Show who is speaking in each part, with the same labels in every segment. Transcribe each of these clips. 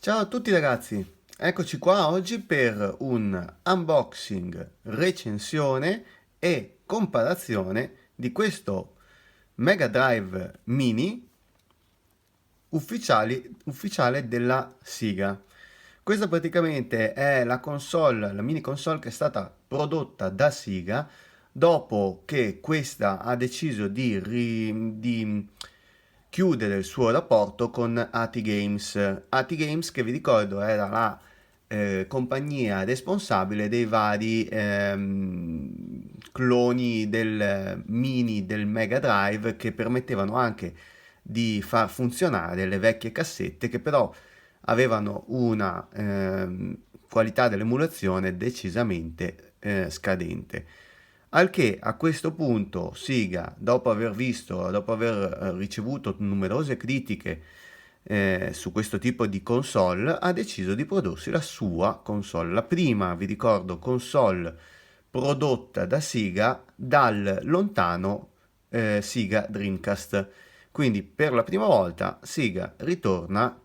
Speaker 1: Ciao a tutti ragazzi, eccoci qua oggi per un unboxing, recensione e comparazione di questo Mega Drive Mini ufficiale della Sega. Questa praticamente è la console, la mini console che è stata prodotta da Sega dopo che questa ha deciso di chiudere il suo rapporto con AT Games. AT Games, che vi ricordo era la compagnia responsabile dei vari cloni del mini del Mega Drive che permettevano anche di far funzionare le vecchie cassette che però avevano una qualità dell'emulazione decisamente scadente. Al che a questo punto Sega, dopo aver ricevuto numerose critiche su questo tipo di console, ha deciso di prodursi la sua console. La prima, vi ricordo, console prodotta da Sega dal lontano Sega Dreamcast. Quindi per la prima volta Sega ritorna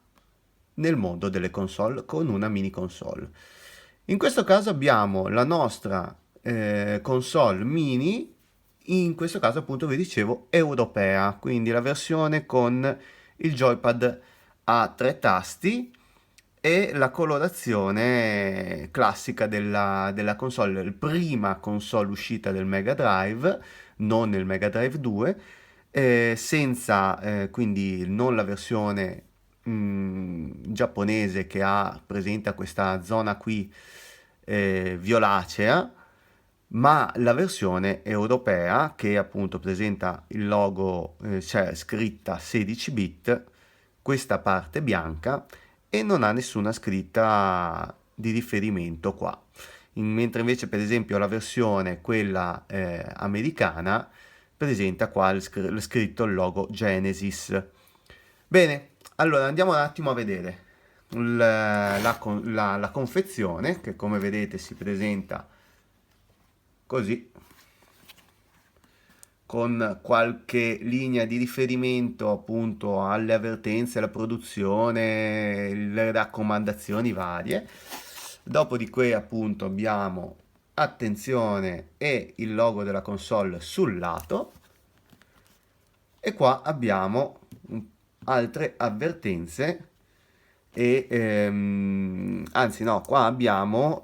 Speaker 1: nel mondo delle console con una mini console. In questo caso abbiamo la nostra console mini, in questo caso appunto vi dicevo europea, quindi la versione con il joypad a tre tasti e la colorazione classica della console, la prima console uscita del Mega Drive, non il Mega Drive 2, senza quindi non la versione giapponese che presenta questa zona qui violacea, ma la versione europea che appunto presenta il logo, c'è scritta 16 bit, questa parte bianca e non ha nessuna scritta di riferimento qua. Mentre invece per esempio la versione quella americana presenta qua scritto il logo Genesis. Bene, allora andiamo un attimo a vedere la confezione che come vedete si presenta così, con qualche linea di riferimento appunto alle avvertenze, alla produzione, le raccomandazioni varie. Dopodiché appunto abbiamo attenzione e il logo della console sul lato e qua abbiamo altre avvertenze e anzi no, qua abbiamo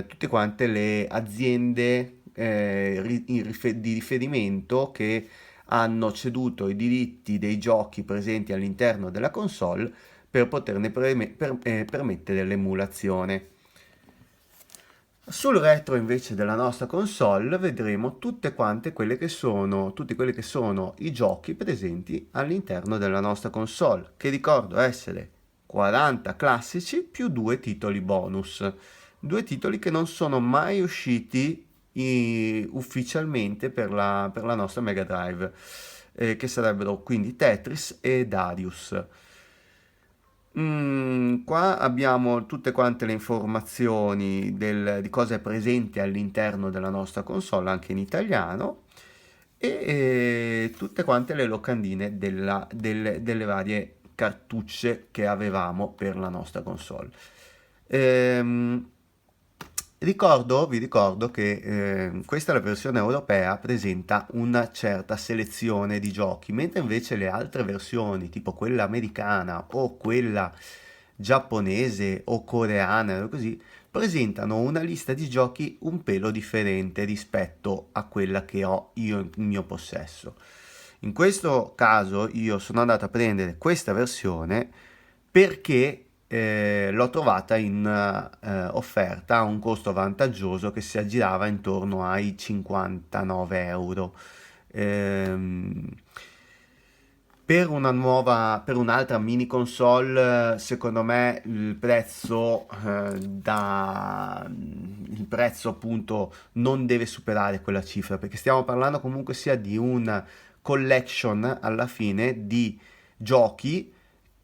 Speaker 1: tutte quante le aziende di riferimento che hanno ceduto i diritti dei giochi presenti all'interno della console per poterne permettere l'emulazione. Sul retro invece della nostra console vedremo tutti quelli che sono i giochi presenti all'interno della nostra console, che ricordo essere 40 classici più due titoli bonus, due titoli che non sono mai usciti ufficialmente per la nostra Mega Drive, che sarebbero quindi Tetris e Darius. Qua abbiamo tutte quante le informazioni di cosa è presente all'interno della nostra console, anche in italiano, e tutte quante le locandine delle varie cartucce che avevamo per la nostra console. Ehm, vi ricordo che questa, la versione europea, presenta una certa selezione di giochi, mentre invece le altre versioni, tipo quella americana o quella giapponese o coreana, o così, presentano una lista di giochi un pelo differente rispetto a quella che ho io in mio possesso. In questo caso io sono andato a prendere questa versione perché l'ho trovata in offerta a un costo vantaggioso che si aggirava intorno ai 59 euro. Ehm, per un'altra mini console, secondo me il prezzo appunto non deve superare quella cifra, perché stiamo parlando comunque sia di una collection alla fine di giochi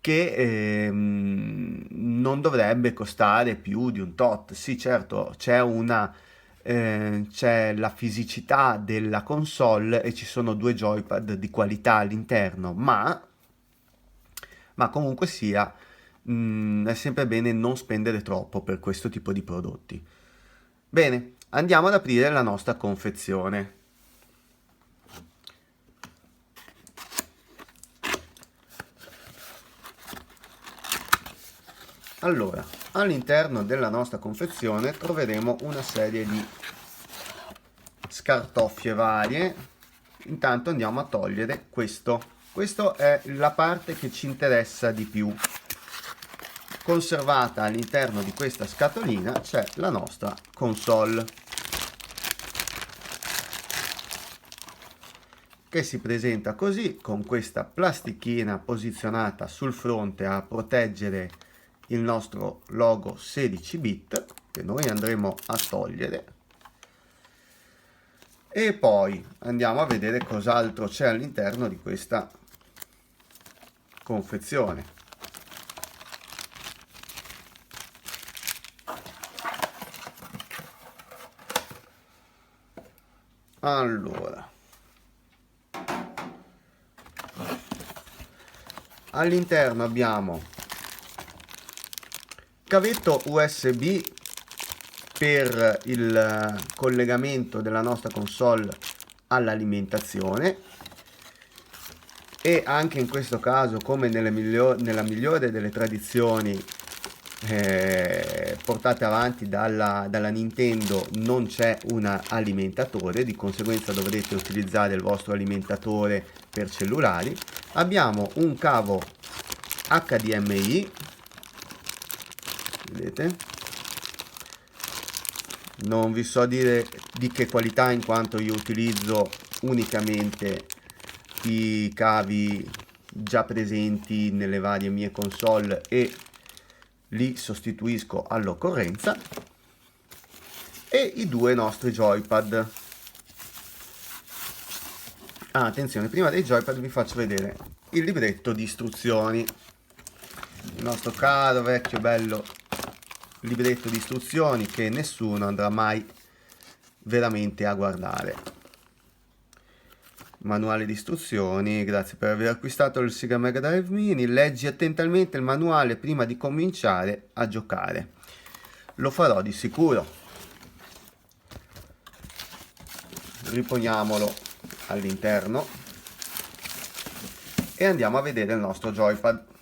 Speaker 1: che non dovrebbe costare più di un tot. Sì, certo, c'è la fisicità della console e ci sono due joypad di qualità all'interno, ma comunque sia, è sempre bene non spendere troppo per questo tipo di prodotti. Bene, andiamo ad aprire la nostra confezione. Allora, all'interno della nostra confezione troveremo una serie di scartoffie varie. Intanto andiamo a togliere questo. Questa è la parte che ci interessa di più. Conservata all'interno di questa scatolina c'è la nostra console, che si presenta così, con questa plastichina posizionata sul fronte a proteggere il nostro logo 16 bit, che noi andremo a togliere. E poi andiamo a vedere cos'altro c'è all'interno di questa confezione. Allora, all'interno abbiamo cavetto USB per il collegamento della nostra console all'alimentazione, e anche in questo caso, come nella migliore delle tradizioni portate avanti dalla Nintendo, non c'è un alimentatore, di conseguenza dovrete utilizzare il vostro alimentatore per cellulari. Abbiamo un cavo HDMI, vedete, non vi so dire di che qualità, in quanto io utilizzo unicamente i cavi già presenti nelle varie mie console e li sostituisco all'occorrenza, e i due nostri joypad. Attenzione, prima dei joypad vi faccio vedere il libretto di istruzioni, il nostro caro vecchio bello libretto di istruzioni che nessuno andrà mai veramente a guardare. Manuale di istruzioni, grazie per aver acquistato il Sega Mega Drive Mini, leggi attentamente il manuale prima di cominciare a giocare. Lo farò di sicuro. Riponiamolo all'interno e andiamo a vedere il nostro joypad.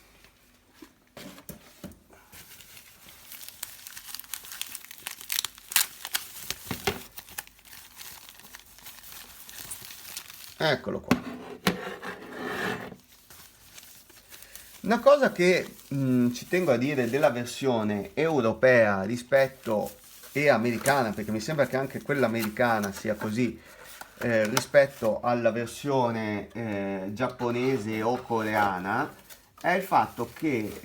Speaker 1: Eccolo qua. Una cosa che ci tengo a dire della versione europea rispetto e americana, perché mi sembra che anche quella americana sia così, rispetto alla versione giapponese o coreana, è il fatto che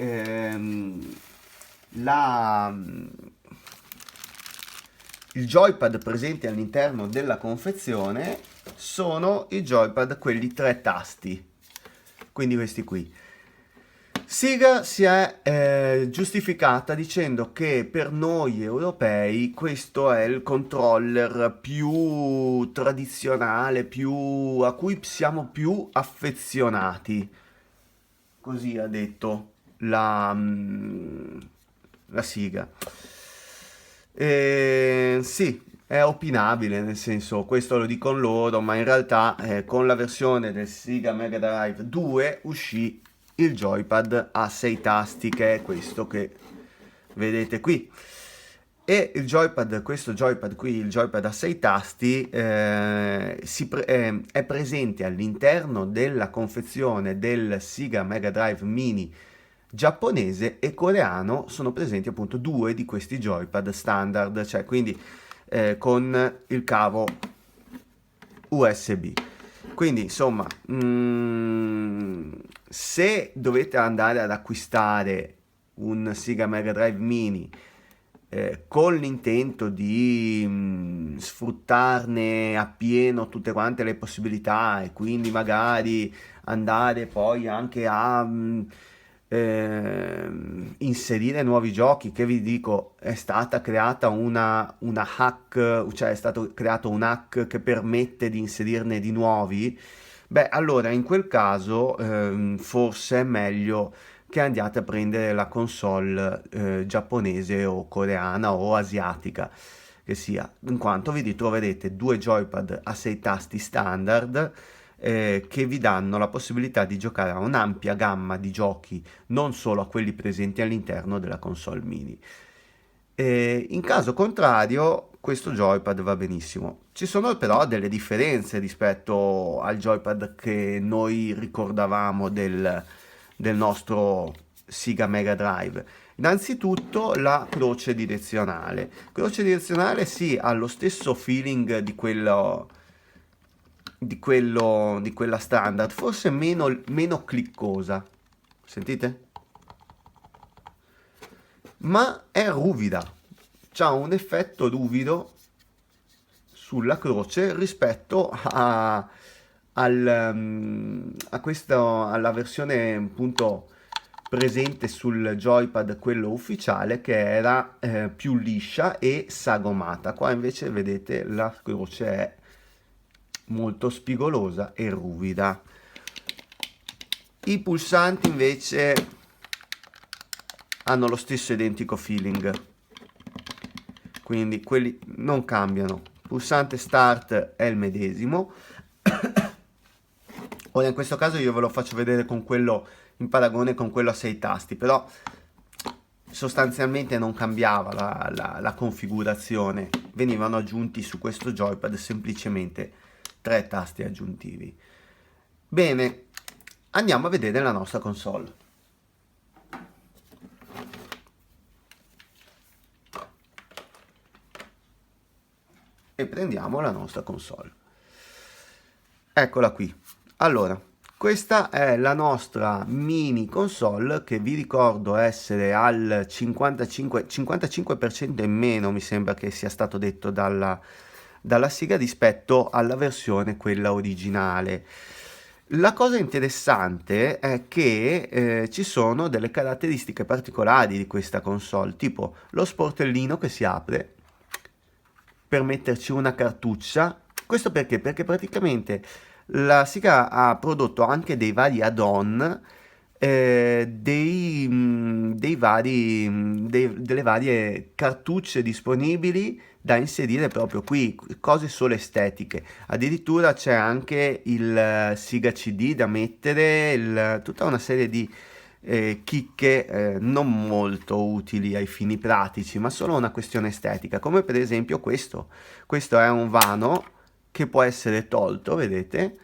Speaker 1: il joypad presente all'interno della confezione sono i joypad, quelli 3 tasti, quindi questi qui. Sega si è giustificata dicendo che per noi europei questo è il controller più tradizionale, a cui siamo più affezionati. Così ha detto la Sega. Sì, è opinabile, nel senso, questo lo dicono loro, ma in realtà con la versione del Sega Mega Drive 2 uscì il joypad a 6 tasti, che è questo che vedete qui. E il joypad, questo joypad qui, il joypad a 6 tasti, è presente all'interno della confezione del Sega Mega Drive Mini giapponese e coreano. Sono presenti appunto due di questi joypad standard, cioè quindi con il cavo USB. Quindi insomma, se dovete andare ad acquistare un Sega Mega Drive Mini con l'intento di sfruttarne appieno tutte quante le possibilità, e quindi magari andare poi anche a inserire nuovi giochi, che vi dico è stata creata una hack, cioè è stato creato un hack che permette di inserirne di nuovi. Beh, allora in quel caso forse è meglio che andiate a prendere la console giapponese o coreana o asiatica che sia, in quanto vi ritroverete due joypad a 6 tasti standard che vi danno la possibilità di giocare a un'ampia gamma di giochi, non solo a quelli presenti all'interno della console mini. In caso contrario, questo joypad va benissimo. Ci sono però delle differenze rispetto al joypad che noi ricordavamo del nostro Sega Mega Drive. Innanzitutto la croce direzionale. Croce direzionale sì, ha lo stesso feeling di quella standard, forse meno cliccosa. Sentite? Ma è ruvida. C'ha un effetto ruvido sulla croce rispetto alla versione appunto presente sul joypad, quello ufficiale, che era più liscia e sagomata. Qua invece vedete la croce è molto spigolosa e ruvida. I pulsanti invece hanno lo stesso identico feeling, quindi quelli non cambiano. Pulsante start è il medesimo. Ora in questo caso io ve lo faccio vedere con quello in paragone con quello a 6 tasti, però sostanzialmente non cambiava la configurazione, venivano aggiunti su questo joypad semplicemente 3 tasti aggiuntivi. Bene, andiamo a vedere la nostra console. E prendiamo la nostra console. Eccola qui. Allora, questa è la nostra mini console che vi ricordo essere al 55% in meno, mi sembra che sia stato detto dalla Sega rispetto alla versione quella originale. La cosa interessante è che ci sono delle caratteristiche particolari di questa console, tipo lo sportellino che si apre per metterci una cartuccia. Questo perché? Perché praticamente la Sega ha prodotto anche dei vari add-on, delle varie cartucce disponibili da inserire proprio qui, cose solo estetiche. Addirittura c'è anche il Sega CD da mettere, tutta una serie di chicche non molto utili ai fini pratici, ma solo una questione estetica, come per esempio questo. Questo è un vano che può essere tolto, vedete?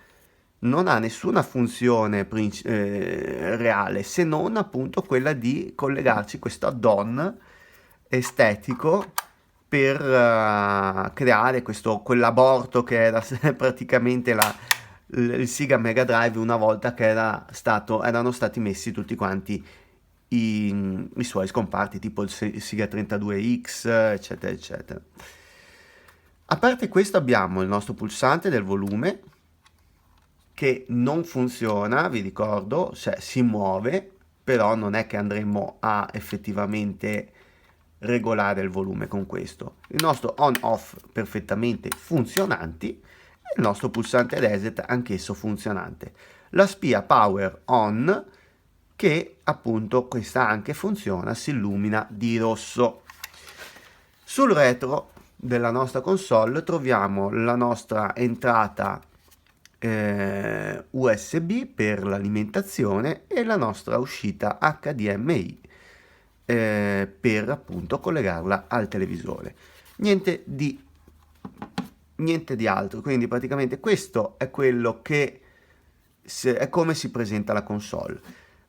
Speaker 1: Non ha nessuna funzione reale, se non appunto quella di collegarci questo add-on estetico per creare quell'aborto che era praticamente il Sega Mega Drive una volta che erano stati messi tutti quanti i suoi scomparti, tipo il Sega 32X, eccetera, eccetera. A parte questo abbiamo il nostro pulsante del volume che non funziona, vi ricordo, cioè si muove, però non è che andremo a effettivamente regolare il volume con questo. Il nostro on-off perfettamente funzionanti e il nostro pulsante reset anch'esso funzionante. La spia power on che appunto questa anche funziona, si illumina di rosso. Sul retro della nostra console troviamo la nostra entrata USB per l'alimentazione e la nostra uscita HDMI per appunto collegarla al televisore. Niente di altro, quindi praticamente questo è quello che è come si presenta la console.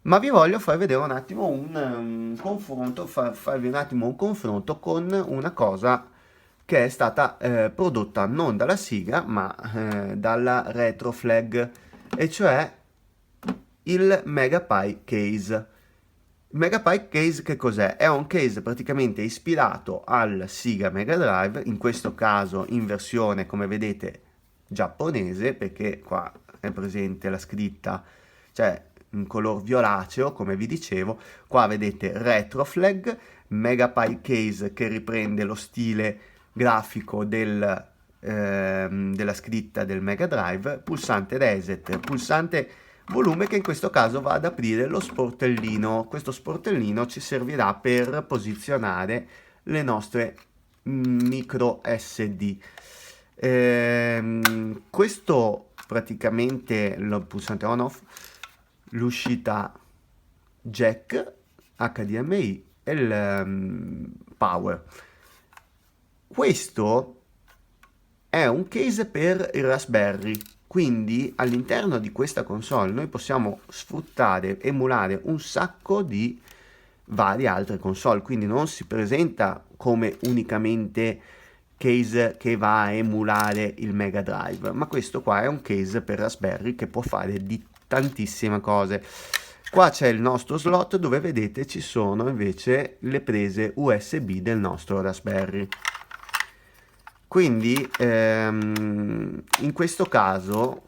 Speaker 1: Ma vi voglio far vedere un attimo un confronto, farvi un attimo un confronto con una cosa che è stata prodotta non dalla Sega ma dalla Retroflag, e cioè il Megapi Case. Il Megapi Case che cos'è? È un case praticamente ispirato al Sega Mega Drive, in questo caso in versione, come vedete, giapponese, perché qua è presente la scritta, cioè in color violaceo, come vi dicevo. Qua vedete Retroflag, Megapi Case che riprende lo stile grafico della scritta del Mega Drive, pulsante reset, pulsante volume che in questo caso va ad aprire lo sportellino. Questo sportellino ci servirà per posizionare le nostre micro SD. Questo praticamente il pulsante on off, l'uscita jack HDMI e il power. Questo è un case per il Raspberry, quindi all'interno di questa console noi possiamo sfruttare, emulare un sacco di varie altre console, quindi non si presenta come unicamente case che va a emulare il Mega Drive, ma questo qua è un case per Raspberry che può fare di tantissime cose. Qua c'è il nostro slot dove vedete ci sono invece le prese USB del nostro Raspberry. Quindi in questo caso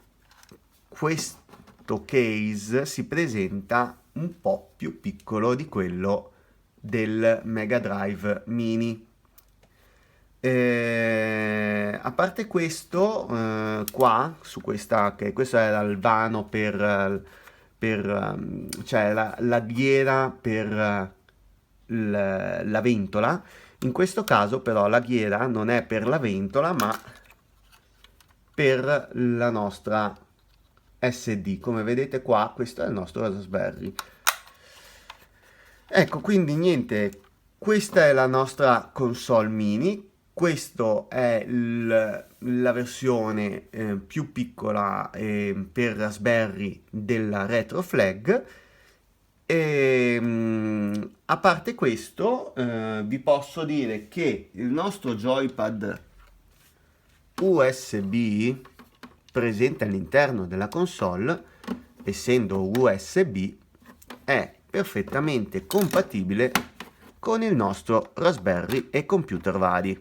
Speaker 1: questo case si presenta un po' più piccolo di quello del Mega Drive Mini. A parte questo, qua su questa, che questo era il vano cioè la ghiera per la ventola. In questo caso però la ghiera non è per la ventola ma per la nostra SD. Come vedete qua, questo è il nostro Raspberry. Ecco, quindi niente, questa è la nostra console mini. Questo è la versione più piccola per Raspberry della Retro Flag. A parte questo, vi posso dire che il nostro joypad USB presente all'interno della console, essendo USB, è perfettamente compatibile con il nostro Raspberry e computer vari,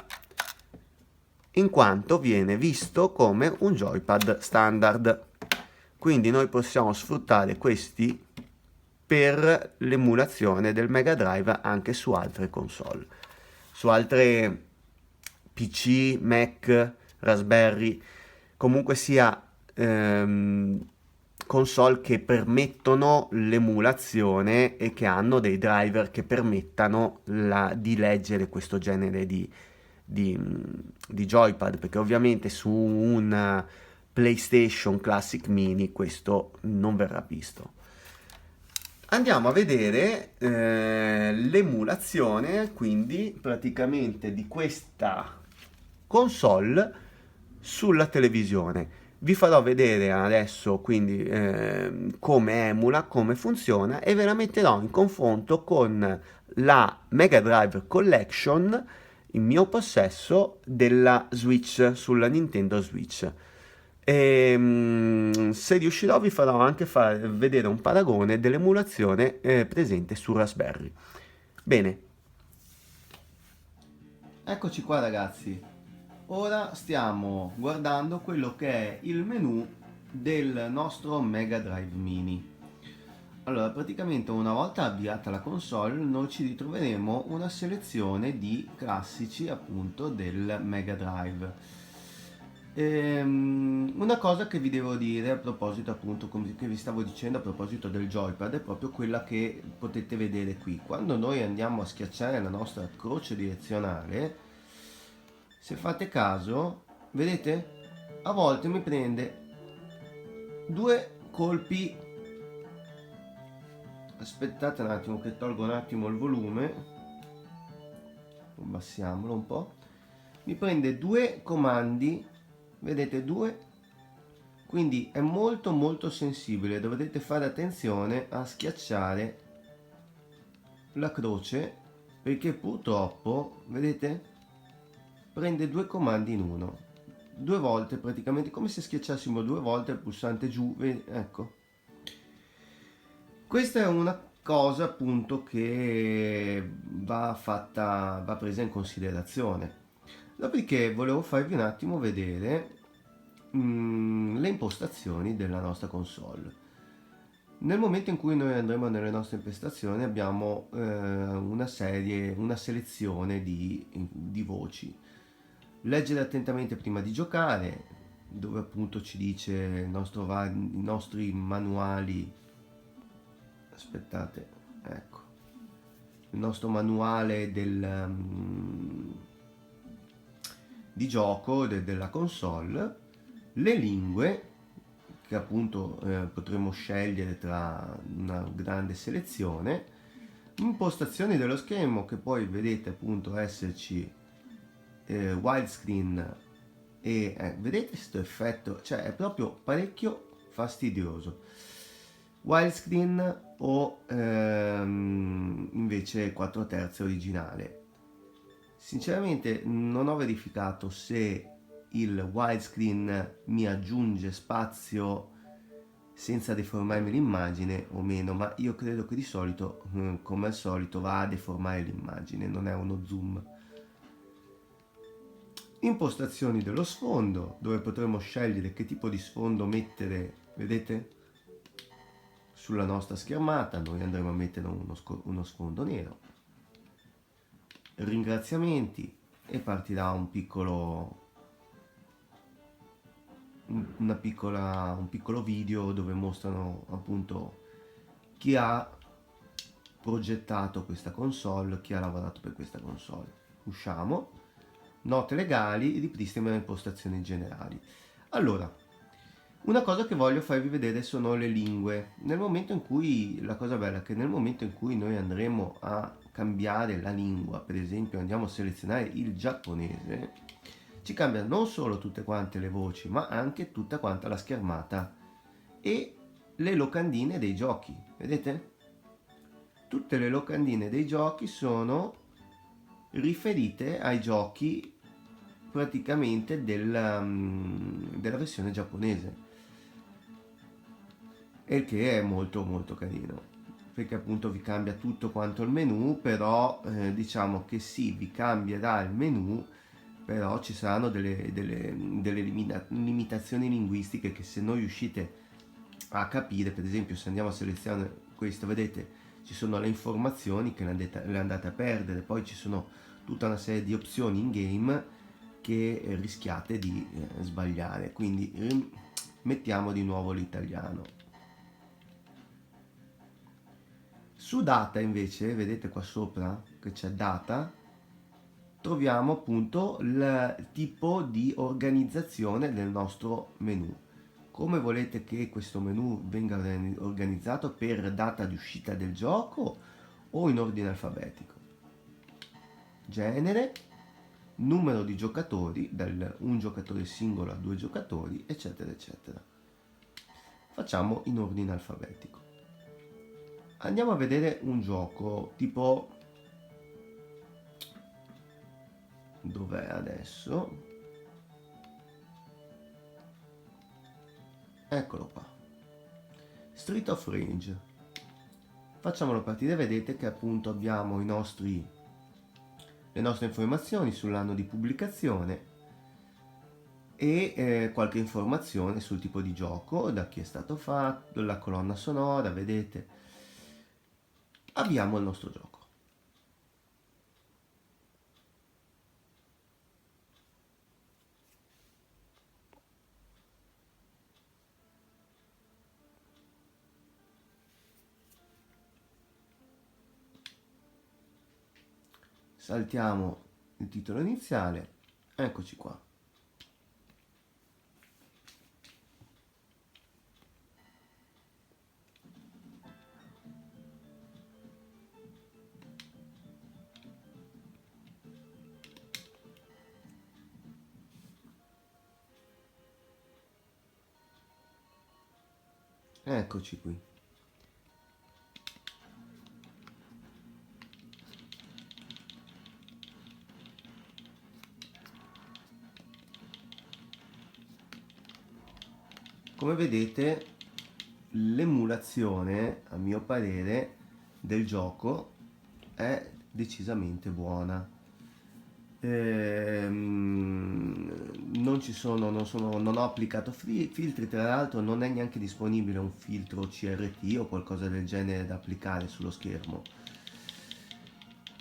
Speaker 1: in quanto viene visto come un joypad standard. Quindi noi possiamo sfruttare questi per l'emulazione del Mega Drive anche su altre console, su altre PC, Mac, Raspberry, comunque sia console che permettono l'emulazione e che hanno dei driver che permettano di leggere questo genere di joypad, perché ovviamente su un PlayStation Classic Mini questo non verrà visto. Andiamo a vedere l'emulazione, quindi praticamente di questa console sulla televisione. Vi farò vedere adesso quindi come emula, come funziona e ve la metterò in confronto con la Mega Drive Collection in mio possesso della Switch, sulla Nintendo Switch. Se riuscirò vi farò anche vedere un paragone dell'emulazione presente su Raspberry. Bene, eccoci qua ragazzi. Ora stiamo guardando quello che è il menu del nostro Mega Drive Mini. Allora, praticamente una volta avviata la console, noi ci ritroveremo una selezione di classici appunto del Mega Drive. Una cosa che vi devo dire a proposito appunto, come che vi stavo dicendo a proposito del joypad, è proprio quella che potete vedere qui. Quando noi andiamo a schiacciare la nostra croce direzionale, se fate caso, vedete? A volte mi prende due colpi. Aspettate un attimo che tolgo un attimo il volume, abbassiamolo un po'. Mi prende due comandi, vedete, due, quindi è molto molto sensibile, dovete fare attenzione a schiacciare la croce perché purtroppo, vedete, prende due comandi in uno, due volte, praticamente come se schiacciassimo due volte il pulsante giù, ecco. Questa è una cosa appunto che va presa in considerazione. Dopodiché volevo farvi un attimo vedere le impostazioni della nostra console. Nel momento in cui noi andremo nelle nostre impostazioni abbiamo una selezione di voci. Leggere attentamente prima di giocare, dove appunto ci dice i nostri manuali. Aspettate, ecco, il nostro manuale di gioco della console, le lingue che appunto potremo scegliere tra una grande selezione, impostazioni dello schermo che poi vedete appunto esserci widescreen e vedete questo effetto, cioè è proprio parecchio fastidioso. Widescreen o invece 4 terzi originale. Sinceramente non ho verificato se il widescreen mi aggiunge spazio senza deformarmi l'immagine o meno, ma io credo che di solito, come al solito, va a deformare l'immagine, non è uno zoom. Impostazioni dello sfondo, dove potremo scegliere che tipo di sfondo mettere, vedete? Sulla nostra schermata noi andremo a mettere uno sfondo nero. Ringraziamenti e partirà un piccolo video dove mostrano appunto chi ha progettato questa console, chi ha lavorato per questa console. Usciamo, note legali, ripristino le impostazioni generali. Allora, una cosa che voglio farvi vedere sono le lingue. Nel momento in cui, la cosa bella è che nel momento in cui noi andremo a cambiare la lingua, per esempio andiamo a selezionare il giapponese, ci cambia non solo tutte quante le voci, ma anche tutta quanta la schermata e le locandine dei giochi. Vedete? Tutte le locandine dei giochi sono riferite ai giochi praticamente della versione giapponese, e il che è molto molto carino, perché appunto vi cambia tutto quanto il menu, però diciamo che sì, vi cambierà il menu, però ci saranno delle limitazioni linguistiche che se non riuscite a capire, per esempio se andiamo a selezionare questo, vedete ci sono le informazioni che le andate a perdere, poi ci sono tutta una serie di opzioni in game che rischiate di sbagliare, quindi mettiamo di nuovo l'italiano. Su data invece, vedete qua sopra che c'è data, troviamo appunto il tipo di organizzazione del nostro menu. Come volete che questo menu venga organizzato, per data di uscita del gioco o in ordine alfabetico? Genere, numero di giocatori, da un giocatore singolo a 2 giocatori, eccetera eccetera. Facciamo in ordine alfabetico. Andiamo a vedere un gioco tipo, dov'è adesso? Eccolo qua, Street of Rage. Facciamolo partire, vedete che appunto abbiamo le nostre informazioni sull'anno di pubblicazione e qualche informazione sul tipo di gioco, da chi è stato fatto, la colonna sonora, vedete. Abbiamo il nostro gioco. Saltiamo il titolo iniziale, eccoci qua. Eccoci qui. Come vedete, l'emulazione, a mio parere, del gioco è decisamente buona. Non ho applicato filtri, tra l'altro non è neanche disponibile un filtro CRT o qualcosa del genere da applicare sullo schermo,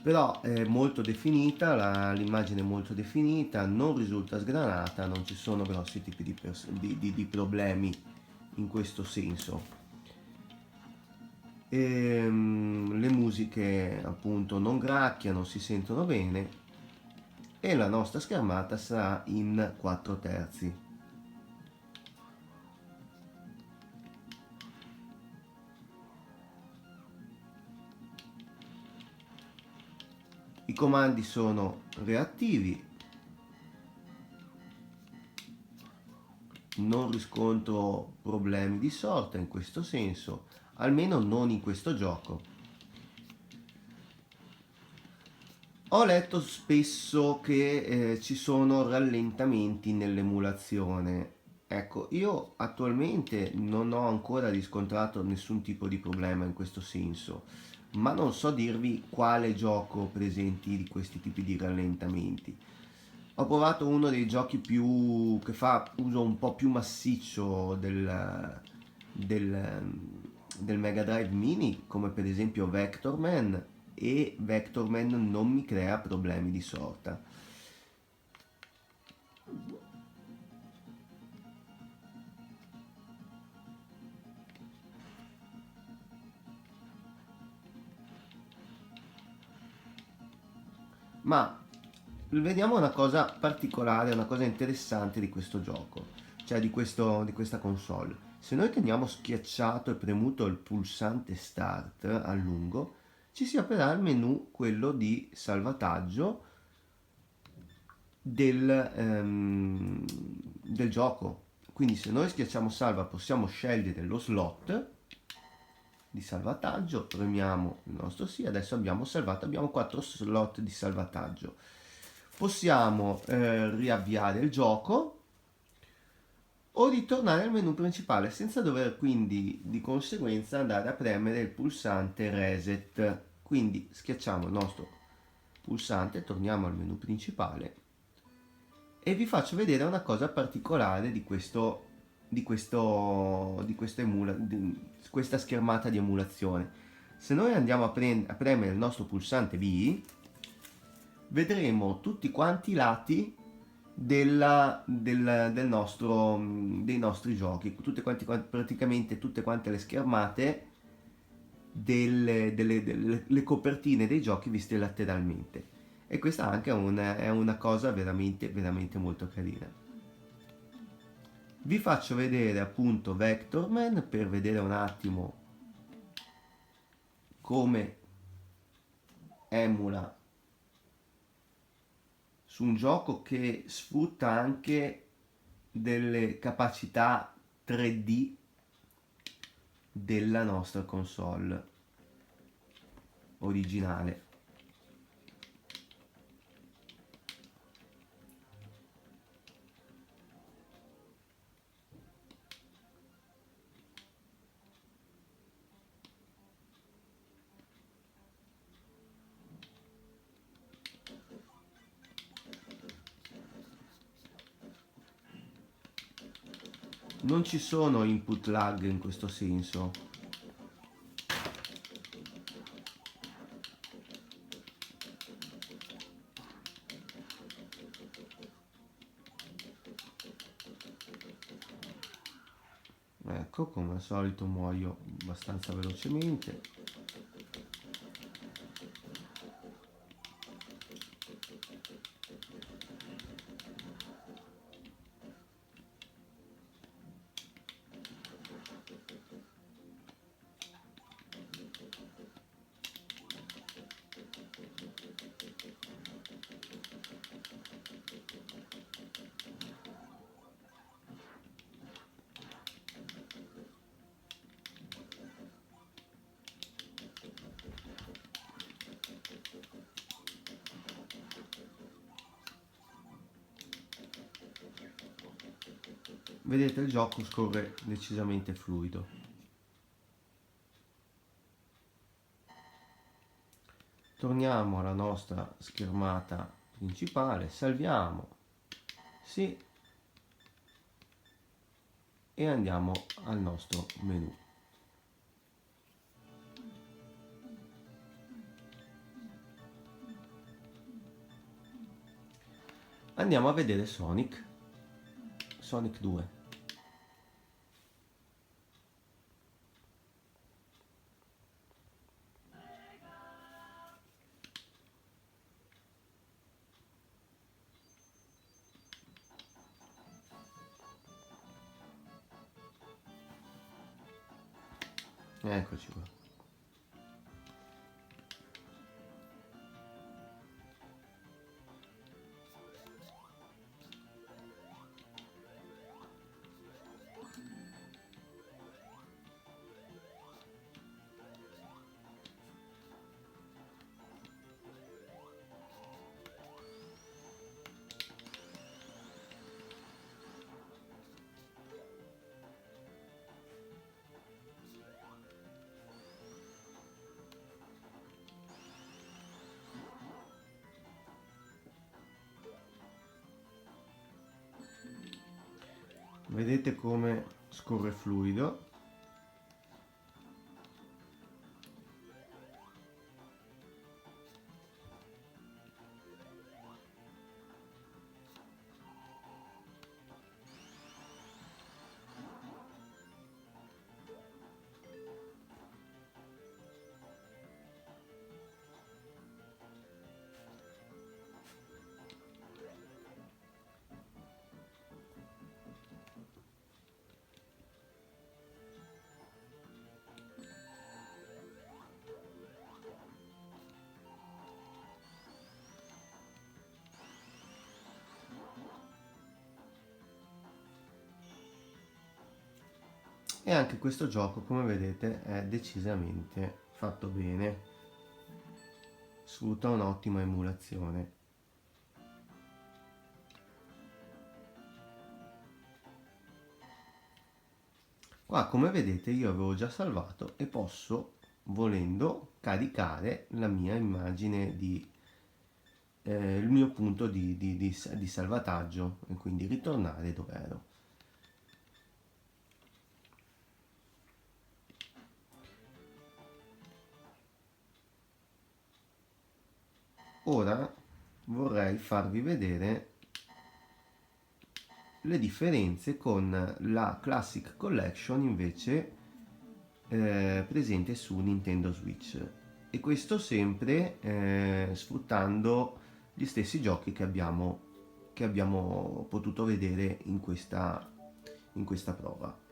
Speaker 1: però è molto definita, l'immagine è molto definita, non risulta sgranata, non ci sono grossi tipi di problemi in questo senso. Le musiche appunto non gracchiano, si sentono bene e la nostra schermata sarà in 4 terzi. I comandi sono reattivi, non riscontro problemi di sorta in questo senso, almeno non in questo gioco. Ho letto spesso che ci sono rallentamenti nell'emulazione. Ecco, io attualmente non ho ancora riscontrato nessun tipo di problema in questo senso, ma non so dirvi quale gioco presenti di questi tipi di rallentamenti. Ho provato uno dei giochi più che fa uso un po' più massiccio del, del Mega Drive Mini, come per esempio Vector Man, e Vector Man non mi crea problemi di sorta. Ma vediamo una cosa particolare, una cosa interessante di questo gioco, cioè di questa console. Se noi teniamo schiacciato e premuto il pulsante Start a lungo, ci si aprirà il menu, quello di salvataggio del gioco. Quindi se noi schiacciamo salva possiamo scegliere lo slot di salvataggio, premiamo il nostro sì, adesso abbiamo salvato, abbiamo 4 slot di salvataggio. Possiamo riavviare il gioco o ritornare al menu principale senza dover quindi di conseguenza andare a premere il pulsante reset. Quindi schiacciamo il nostro pulsante, torniamo al menu principale e vi faccio vedere una cosa particolare di questa schermata di emulazione. Se noi andiamo a premere il nostro pulsante B, vedremo tutti quanti i lati dei nostri giochi, praticamente tutte quante le schermate delle copertine dei giochi viste lateralmente. E questa anche è una cosa veramente, veramente molto carina. Vi faccio vedere appunto Vector Man per vedere un attimo come emula su un gioco che sfrutta anche delle capacità 3D della nostra console originale. Non ci sono input lag in questo senso. Ecco, come al solito muoio abbastanza velocemente. Vedete, il gioco scorre decisamente fluido. Torniamo alla nostra schermata principale, salviamo, sì, e andiamo al nostro menu.
Speaker 2: Andiamo a vedere Sonic 2. Eccoci qua. Vedete come scorre fluido. E anche questo gioco, come vedete, è decisamente fatto bene, sfrutta un'ottima emulazione. Qua, come vedete, io avevo già salvato e posso, volendo, caricare la mia immagine il mio punto di salvataggio e quindi ritornare dove ero. Ora vorrei farvi vedere le differenze con la Classic Collection invece presente su Nintendo Switch, e questo sempre sfruttando gli stessi giochi che abbiamo potuto vedere in questa prova.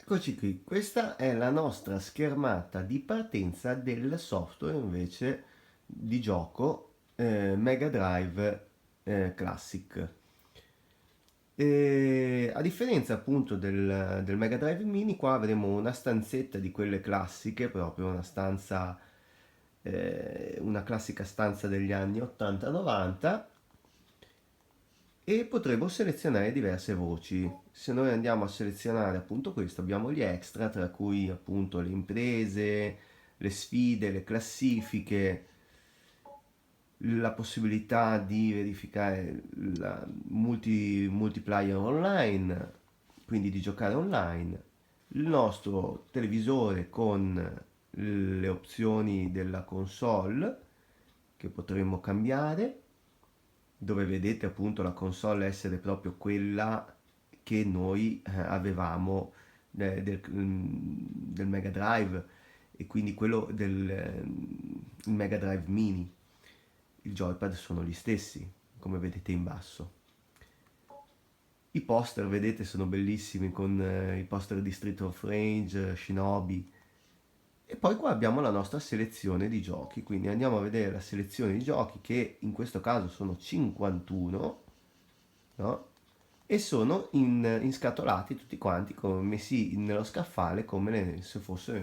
Speaker 2: Eccoci qui, questa è la nostra schermata di partenza del software invece di gioco Mega Drive Classic. E a differenza appunto del Mega Drive Mini, qua avremo una stanzetta di quelle classiche, proprio una stanza, una classica stanza degli anni 80-90, e potremo selezionare diverse voci. Se noi andiamo a selezionare appunto questo, abbiamo gli extra, tra cui appunto le imprese, le sfide, le classifiche, la possibilità di verificare la multiplayer online, quindi di giocare online, il nostro televisore con le opzioni della console che potremmo cambiare, dove vedete appunto la console essere proprio quella che noi avevamo del Mega Drive, e quindi quello del il Mega Drive Mini. Il joypad sono gli stessi, come vedete in basso. I poster, vedete, sono bellissimi, con i poster di Street of Rage, Shinobi. E poi qua abbiamo la nostra selezione di giochi, quindi andiamo a vedere la selezione di giochi, che in questo caso sono 51, no? E sono inscatolati tutti quanti, messi nello scaffale come se fossero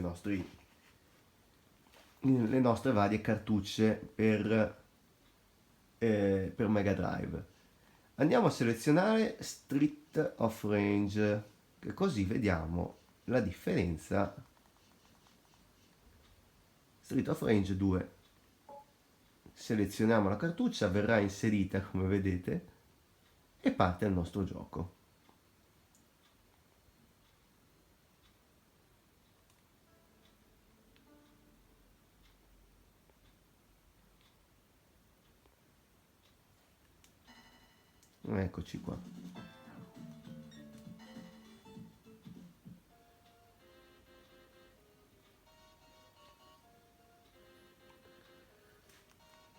Speaker 2: le nostre varie cartucce per Mega Drive. Andiamo a selezionare Street of Rage, che così vediamo la differenza. Street of Rage 2. Selezioniamo la cartuccia, verrà inserita come vedete e parte il nostro gioco. Eccoci qua.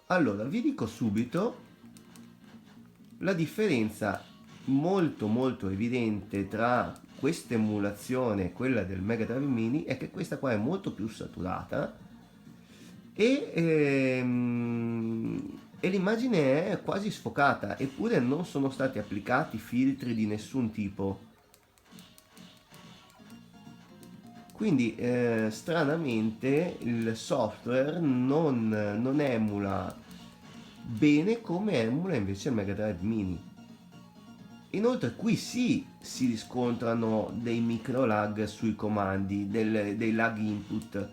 Speaker 2: Allora, vi dico subito la differenza molto molto evidente tra questa emulazione e quella del Mega Drive Mini è che questa qua è molto più saturata e l'immagine è quasi sfocata, eppure non sono stati applicati filtri di nessun tipo. Quindi stranamente il software non emula bene come emula invece il Mega Drive Mini. Inoltre qui sì si riscontrano dei micro lag sui comandi, dei lag input,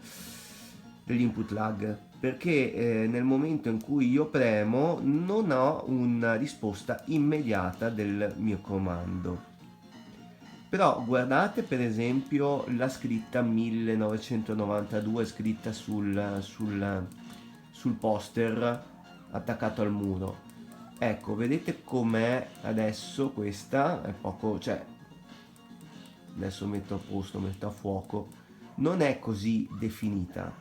Speaker 2: degli input lag, perché nel momento in cui io premo non ho una risposta immediata del mio comando. Però guardate per esempio la scritta 1992 scritta sul poster attaccato al muro. Ecco, vedete com'è adesso questa? È poco, cioè, adesso metto a posto, metto a fuoco. Non è così definita.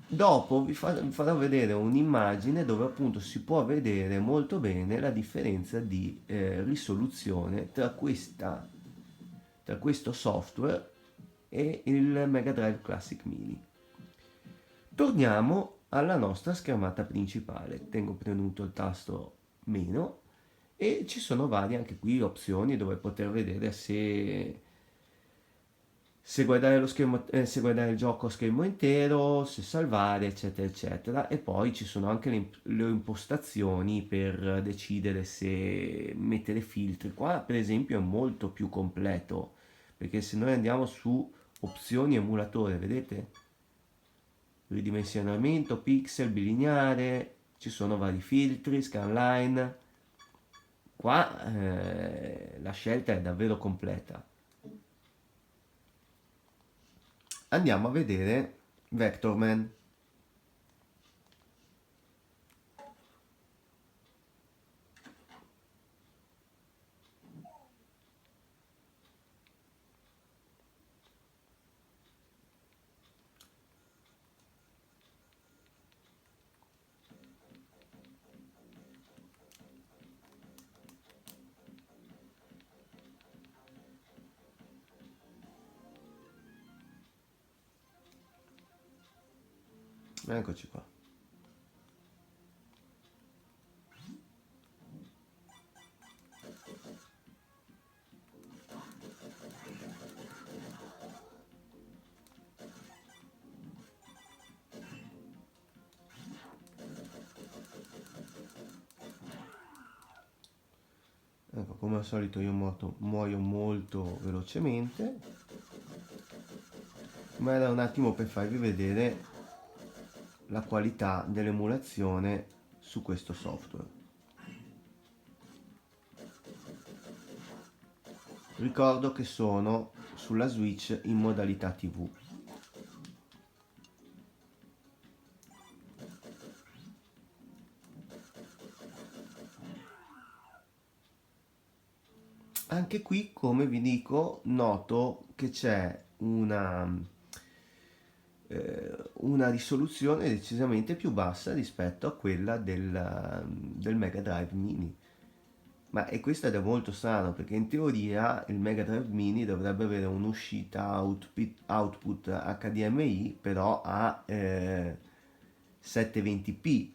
Speaker 2: Dopo vi farò vedere un'immagine dove appunto si può vedere molto bene la differenza di risoluzione tra questo software e il Mega Drive Classic Mini. Torniamo alla nostra schermata principale. Tengo premuto il tasto meno e ci sono varie anche qui opzioni dove poter vedere se guardare lo schermo, se guardare il gioco a schermo intero, se salvare, eccetera, eccetera. E poi ci sono anche le impostazioni per decidere se mettere filtri. Qua, per esempio, è molto più completo perché se noi andiamo su opzioni emulatore, vedete? Ridimensionamento, pixel, bilineare, ci sono vari filtri, scanline. Qua la scelta è davvero completa. Andiamo a vedere Vectorman. Eccoci qua. Ecco, come al solito io muoio molto velocemente, ma era un attimo per farvi vedere la qualità dell'emulazione su questo software. Ricordo che sono sulla Switch in modalità TV. Anche qui, come vi dico, noto che c'è una risoluzione decisamente più bassa rispetto a quella del Mega Drive Mini. Ma e questo è molto strano perché in teoria il Mega Drive Mini dovrebbe avere un'uscita output HDMI però a 720p,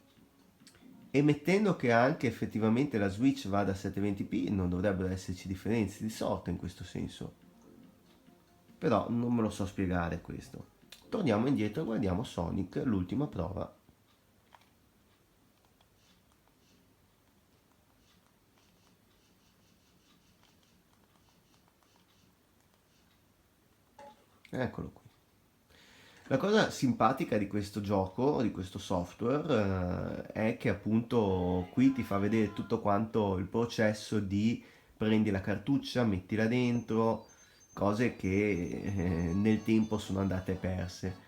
Speaker 2: e mettendo che anche effettivamente la Switch vada a 720p non dovrebbero esserci differenze di sorta in questo senso. Però non me lo so spiegare questo. Torniamo indietro e guardiamo Sonic, l'ultima prova. Eccolo qui. La cosa simpatica di questo gioco, di questo software, è che appunto qui ti fa vedere tutto quanto il processo di prendi la cartuccia, mettila dentro, cose che nel tempo sono andate perse.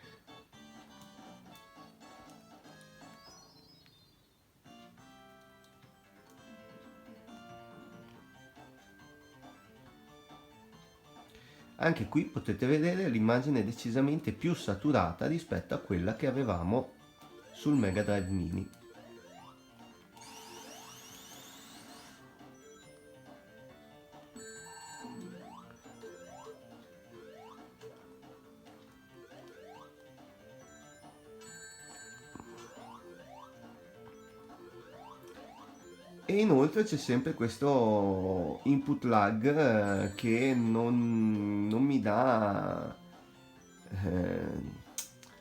Speaker 2: Anche qui potete vedere l'immagine decisamente più saturata rispetto a quella che avevamo sul Mega Drive Mini. E inoltre c'è sempre questo input lag che non mi dà eh,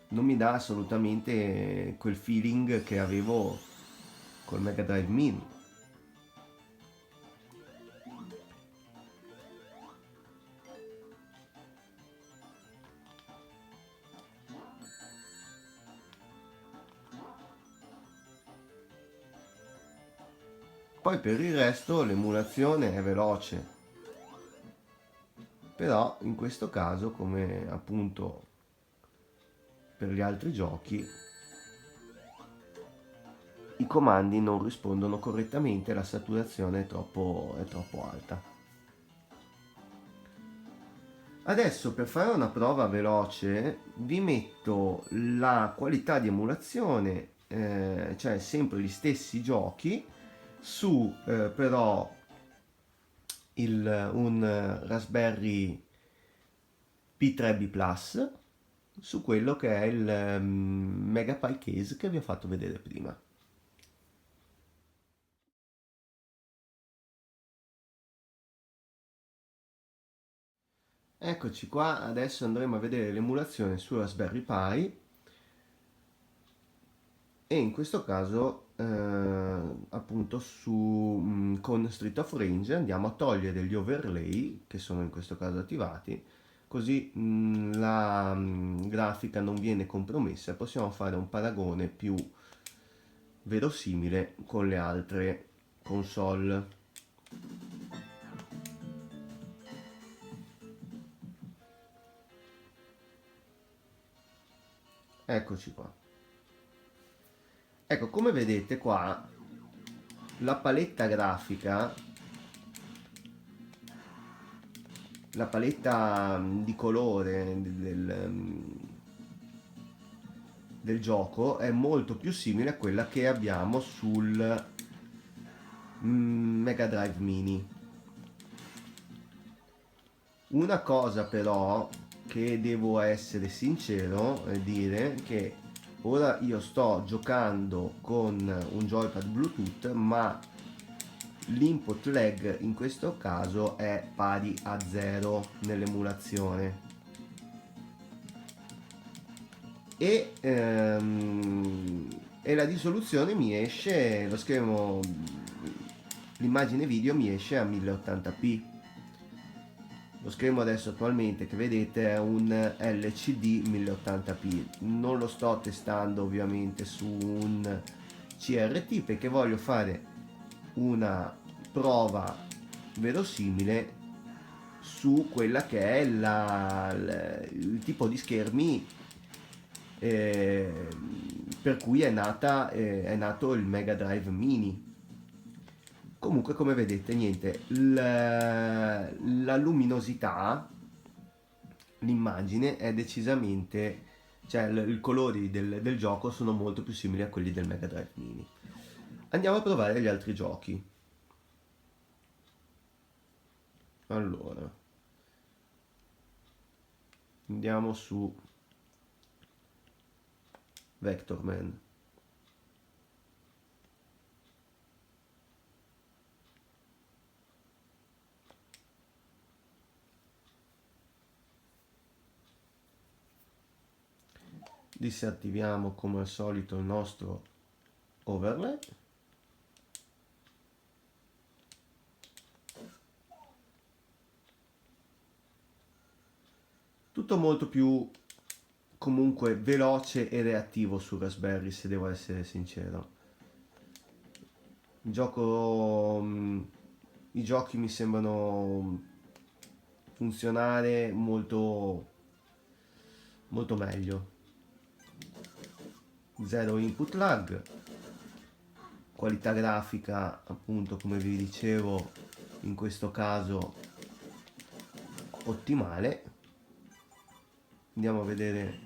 Speaker 2: non mi dà assolutamente quel feeling che avevo col Mega Drive Mini. Poi per il resto l'emulazione è veloce, però in questo caso, come appunto per gli altri giochi, i comandi non rispondono correttamente, la saturazione è troppo alta. Adesso per fare una prova veloce vi metto la qualità di emulazione, cioè sempre gli stessi giochi, su però un Raspberry P3B Plus, su quello che è il Megapie Case che vi ho fatto vedere prima. Eccoci qua, adesso andremo a vedere l'emulazione su Raspberry Pi e in questo caso appunto con Street of Rage andiamo a togliere gli overlay che sono in questo caso attivati, così la grafica non viene compromessa e possiamo fare un paragone più verosimile con le altre console. Eccoci qua. Ecco, come vedete qua, la paletta grafica, la paletta di colore del gioco è molto più simile a quella che abbiamo sul Mega Drive Mini. Una cosa però che devo essere sincero e dire che ora io sto giocando con un joypad Bluetooth, ma l'input lag in questo caso è pari a 0 nell'emulazione e la risoluzione mi esce, lo schermo, l'immagine video mi esce a 1080p. Lo schermo adesso attualmente che vedete è un LCD 1080p, non lo sto testando ovviamente su un CRT perché voglio fare una prova verosimile su quella che è il tipo di schermi eh, per cui è nato il Mega Drive Mini. Comunque come vedete niente, la luminosità, l'immagine è decisamente, cioè i colori del gioco sono molto più simili a quelli del Mega Drive Mini. Andiamo a provare gli altri giochi. Allora, andiamo su Vectorman. Disattiviamo come al solito il nostro overlay. Tutto molto più comunque veloce e reattivo su Raspberry, se devo essere sincero. Il gioco, i giochi mi sembrano funzionare molto meglio. Zero input lag, qualità grafica appunto come vi dicevo in questo caso ottimale. Andiamo a vedere.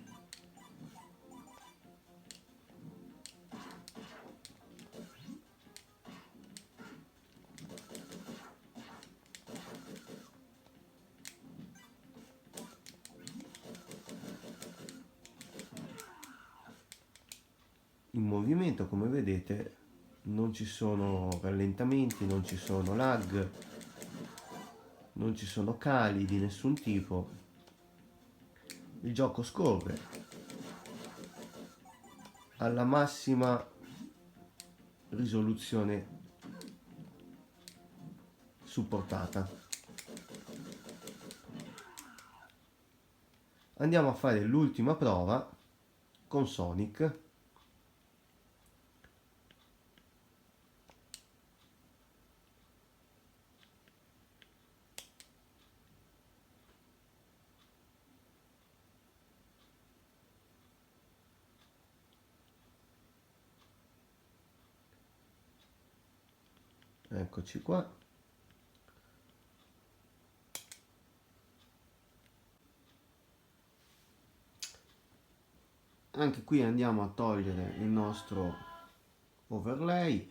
Speaker 2: In movimento, come vedete, non ci sono rallentamenti, non ci sono lag, non ci sono cali di nessun tipo. Il gioco scorre alla massima risoluzione supportata. Andiamo a fare l'ultima prova con Sonic. Eccoci qua. Anche qui andiamo a togliere il nostro overlay.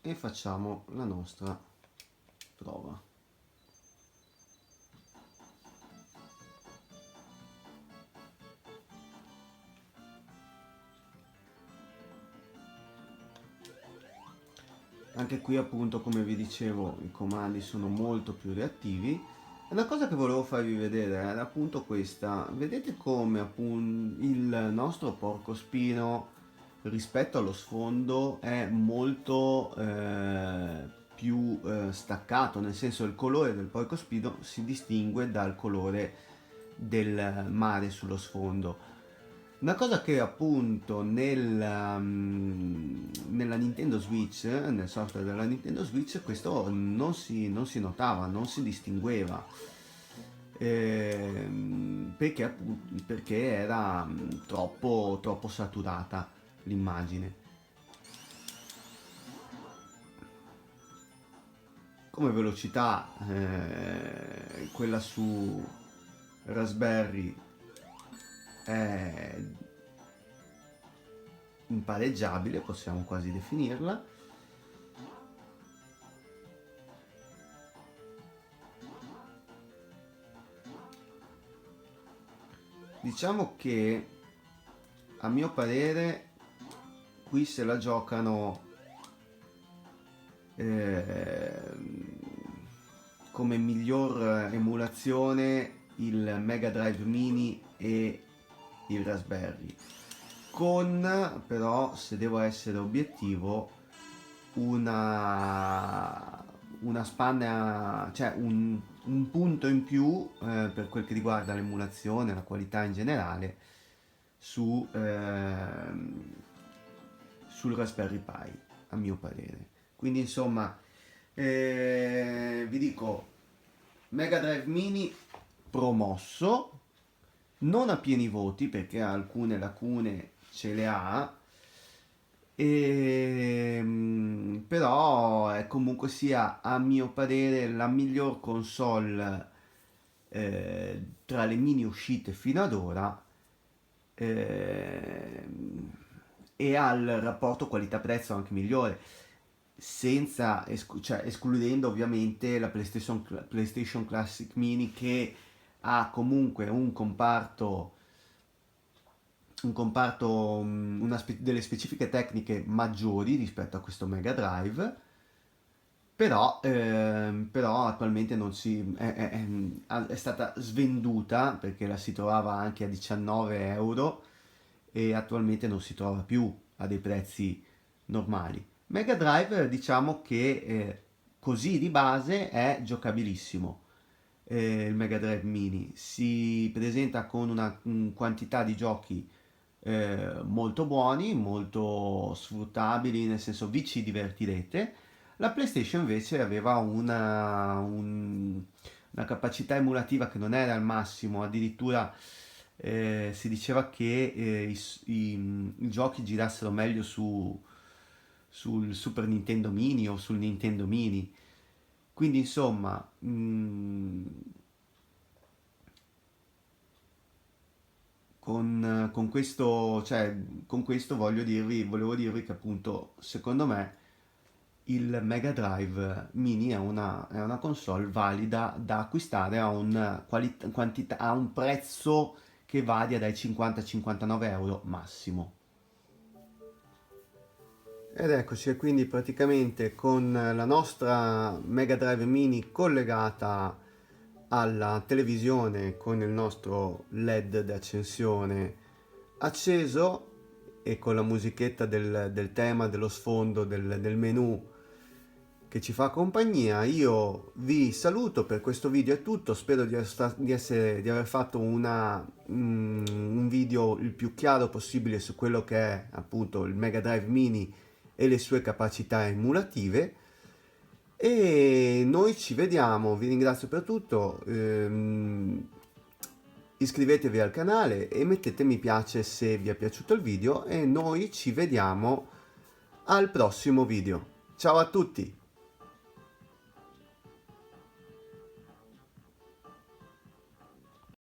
Speaker 2: E facciamo la nostra prova. Anche qui appunto, come vi dicevo, i comandi sono molto più reattivi. E una cosa che volevo farvi vedere era appunto questa. Vedete come appunto il nostro porcospino rispetto allo sfondo è molto più staccato, nel senso il colore del porcospino si distingue dal colore del mare sullo sfondo. Una cosa che appunto nella Nintendo Switch, nel software della Nintendo Switch, questo non si notava, non si distingueva. Perché era troppo saturata l'immagine. Come velocità, quella su Raspberry è impareggiabile, possiamo quasi definirla. Diciamo che a mio parere qui se la giocano come miglior emulazione il Mega Drive Mini e il Raspberry, con però, se devo essere obiettivo, una spanna, cioè un punto in più per quel che riguarda l'emulazione, la qualità in generale sul Raspberry Pi, a mio parere. Quindi insomma, vi dico, Mega Drive Mini promosso, non a pieni voti perché alcune lacune ce le ha, però è comunque sia, a mio parere, la miglior console tra le mini uscite fino ad ora, eh, e ha il rapporto qualità-prezzo anche migliore, senza cioè, escludendo ovviamente la PlayStation Classic Mini, che ha comunque delle specifiche tecniche maggiori rispetto a questo Mega Drive, però attualmente non si, è stata svenduta perché la si trovava anche a 19 euro e attualmente non si trova più a dei prezzi normali. Mega Drive, diciamo che così di base è giocabilissimo. Il Mega Drive Mini si presenta con una quantità di giochi molto buoni, molto sfruttabili, nel senso vi ci divertirete. La PlayStation invece aveva una capacità emulativa che non era al massimo, addirittura si diceva che i giochi girassero meglio
Speaker 1: sul Super Nintendo Mini o sul Nintendo Mini. Quindi insomma, con questo volevo dirvi che appunto secondo me il Mega Drive Mini è una console valida da acquistare a un prezzo che varia dai 50-59 euro massimo. Ed eccoci, e quindi praticamente con la nostra Mega Drive Mini collegata alla televisione con il nostro LED d'accensione acceso e con la musichetta del tema, dello sfondo, del menu che ci fa compagnia, io vi saluto. Per questo video è tutto, spero di aver fatto un video il più chiaro possibile su quello che è appunto il Mega Drive Mini e le sue capacità emulative. E noi ci vediamo, vi ringrazio per tutto, iscrivetevi al canale e mettete mi piace se vi è piaciuto il video, e noi ci vediamo al prossimo video. Ciao a tutti!